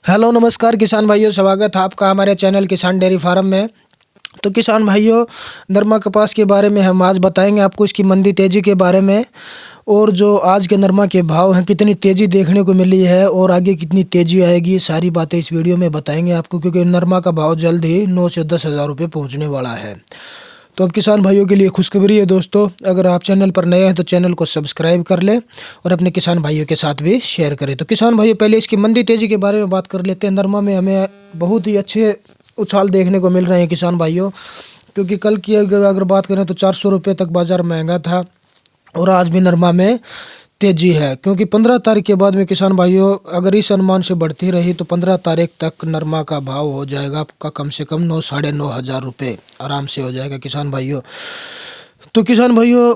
Hello नमस्कार किसान भाइयों, स्वागत है आपका हमारे चैनल किसान डेयरी फार्म में। तो किसान भाइयों, नरमा कपास के बारे में हम आज बताएंगे आपको, इसकी मंदी तेज़ी के बारे में, और जो आज के नरमा के भाव हैं कितनी तेज़ी देखने को मिली है और आगे कितनी तेज़ी आएगी, सारी बातें इस वीडियो में बताएंगे आपको, क्योंकि नरमा का भाव जल्द ही 9 से 10 हज़ार रुपये पहुँचने वाला है। तो अब किसान भाइयों के लिए खुशखबरी है दोस्तों, अगर आप चैनल पर नए हैं तो चैनल को सब्सक्राइब कर लें और अपने किसान भाइयों के साथ भी शेयर करें। तो किसान भाइयों, पहले इसकी मंदी तेज़ी के बारे में बात कर लेते हैं। नरमा में हमें बहुत ही अच्छे उछाल देखने को मिल रहे हैं किसान भाइयों, क्योंकि कल की अगर बात करें तो 400 रुपये तक बाज़ार महंगा था और आज भी नरमा में तेज़ी है, क्योंकि 15 तारीख के बाद में किसान भाइयों अगर इस अनुमान से बढ़ती रही तो 15 तारीख तक नरमा का भाव हो जाएगा आपका कम से कम 9 साढ़े 9 हज़ार रुपये आराम से हो जाएगा किसान भाइयों। तो किसान भाइयों,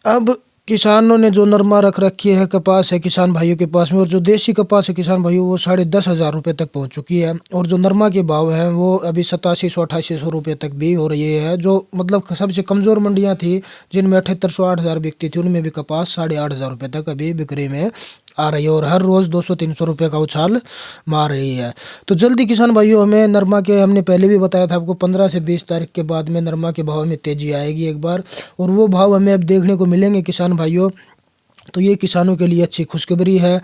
अब किसानों ने जो नरमा रख रखी है, कपास है किसान भाइयों के पास में, और जो देसी कपास है किसान भाइयों वो 10.5 हज़ार रुपये तक पहुंच चुकी है, और जो नरमा के भाव हैं वो अभी 8700 8800 रुपये तक भी हो रही है। जो मतलब सबसे कमज़ोर मंडियां थी जिनमें 7800 8000 बिकती थी, उनमें भी कपास 8.5 हज़ार रुपये तक अभी बिक्री में आ रही है और हर रोज़ 200-300 रुपये का उछाल मार रही है। तो जल्दी किसान भाइयों, हमें नरमा के, हमने पहले भी बताया था आपको, 15 से 20 तारीख के बाद में नरमा के भाव में तेज़ी आएगी एक बार, और वो भाव हमें अब देखने को मिलेंगे किसान भाइयों। तो ये किसानों के लिए अच्छी खुशखबरी है,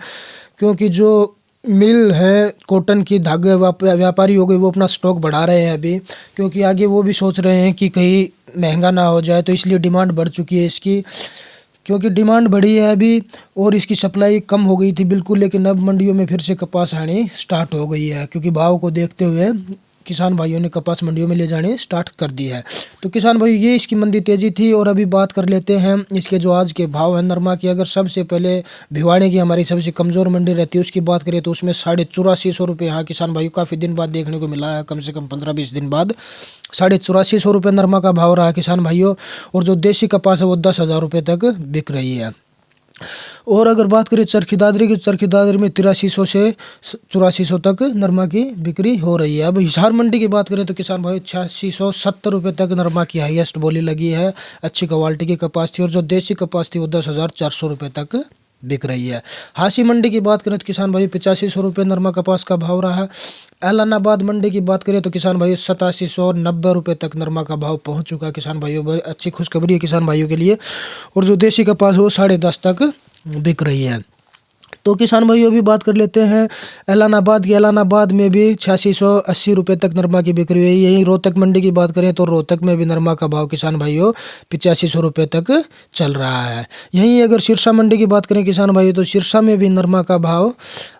क्योंकि जो मिल है कॉटन की, धागे व्यापारी हो गए, वो अपना स्टॉक बढ़ा रहे हैं अभी, क्योंकि आगे वो भी सोच रहे हैं कि कहीं महंगा ना हो जाए, तो इसलिए डिमांड बढ़ चुकी है इसकी, क्योंकि डिमांड बढ़ी है अभी और इसकी सप्लाई कम हो गई थी बिल्कुल, लेकिन अब मंडियों में फिर से कपास आनी स्टार्ट हो गई है, क्योंकि भाव को देखते हुए किसान भाइयों ने कपास मंडियों में ले जाने स्टार्ट कर दी है। तो किसान भाई, ये इसकी मंदी तेज़ी थी। और अभी बात कर लेते हैं इसके जो आज के भाव हैं नरमा की। अगर सबसे पहले भिवाड़ी की, हमारी सबसे कमज़ोर मंडी रहती है, उसकी बात करें तो उसमें 8450 रुपये, हाँ किसान भाई, काफ़ी दिन बाद देखने को मिला है, कम से कम 15-20 दिन बाद 8450 रुपये नरमा का भाव रहा है किसान भाइयों। और जो देसी कपास है वो 10 हज़ार रुपये तक बिक रही है। और अगर बात करें चरखी दादरी की, चरखी दादरी में 8300 से 8400 तक नरमा की बिक्री हो रही है। अब हिसार मंडी की बात करें तो किसान भाई 8670 रुपये तक नरमा की हाईएस्ट बोली लगी है। अच्छी क्वालिटी की कपास थी, और जो देसी कपास थी वो 10,400 रुपये तक बिक रही है। हासी मंडी की बात करें तो किसान भाई 8500 रुपये नरमा कपास का भाव रहा। एलानाबाद मंडी की बात करें तो किसान भाई 8790 रुपये तक नरमा का भाव पहुंच चुका है किसान भाइयों। बड़ी अच्छी खुशखबरी है किसान भाइयों के लिए। और जो देसी कपास वो 10.5 तक बिक रही है। तो किसान भाइयों, भी बात कर लेते हैं एलानाबाद की। एलानाबाद में भी 8680 रुपये तक नरमा की बिक्री हुई है। यही रोहतक मंडी की बात करें तो रोहतक में भी नरमा का भाव किसान भाइयों 8500 रुपये तक चल रहा है। यहीं अगर सिरसा मंडी की बात करें किसान भाइयों, तो सिरसा में भी नरमा का भाव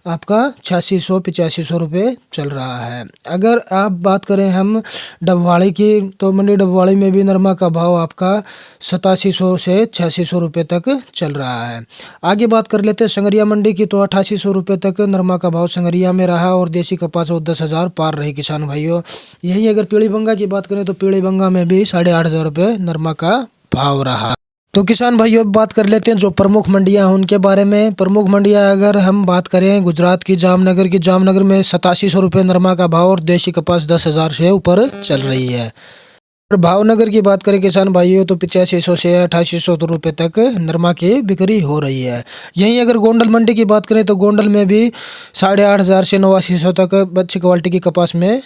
आपका 8600-8500 रुपये चल रहा है। अगर आप बात करें हम डबवाड़ी की, तो मंडी डबवाड़ी में भी नरमा का भाव आपका 8700 से 8600 रुपये तक चल रहा है। आगे बात कर लेते हैं संगरिया मंडी की, तो 8800 रुपये तक नरमा का भाव संगरिया में रहा, और देसी कपास वो 10 हज़ार पार रही किसान भाइयों। यही अगर पीलीबंगा की बात करें तो पीलीबंगा में भी 8,500 रुपये नरमा का भाव रहा। तो किसान भाइयों, अब बात कर लेते हैं जो प्रमुख मंडियां हैं उनके बारे में। प्रमुख मंडियां अगर हम बात करें गुजरात की, जामनगर की, जामनगर में 8700 रुपये नरमा का भाव, और देशी कपास 10 हज़ार से ऊपर चल रही है। और भावनगर की बात करें किसान भाइयों तो 8500 से 8800 रुपये तक नरमा की बिक्री हो रही है। यहीं अगर गोंडल मंडी की बात करें तो गोंडल में भी 8,500 से 8900 तक अच्छी क्वालिटी की कपास में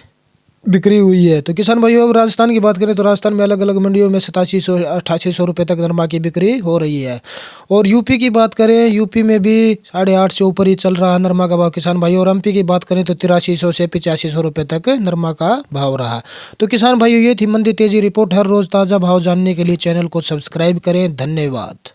बिक्री हुई है। तो किसान भाइयों, अब राजस्थान की बात करें तो राजस्थान में अलग अलग मंडियों में 8700 8800 रुपये तक नरमा की बिक्री हो रही है। और यूपी की बात करें, यूपी में भी 8,500 से ऊपर ही चल रहा है नरमा का भाव किसान भाइयों। और एमपी की बात करें तो 8300 से 8500 रुपये तक नरमा का भाव रहा। तो किसान भाइयों, ये थी मंदी तेजी रिपोर्ट। हर रोज़ ताज़ा भाव जानने के लिए चैनल को सब्सक्राइब करें। धन्यवाद।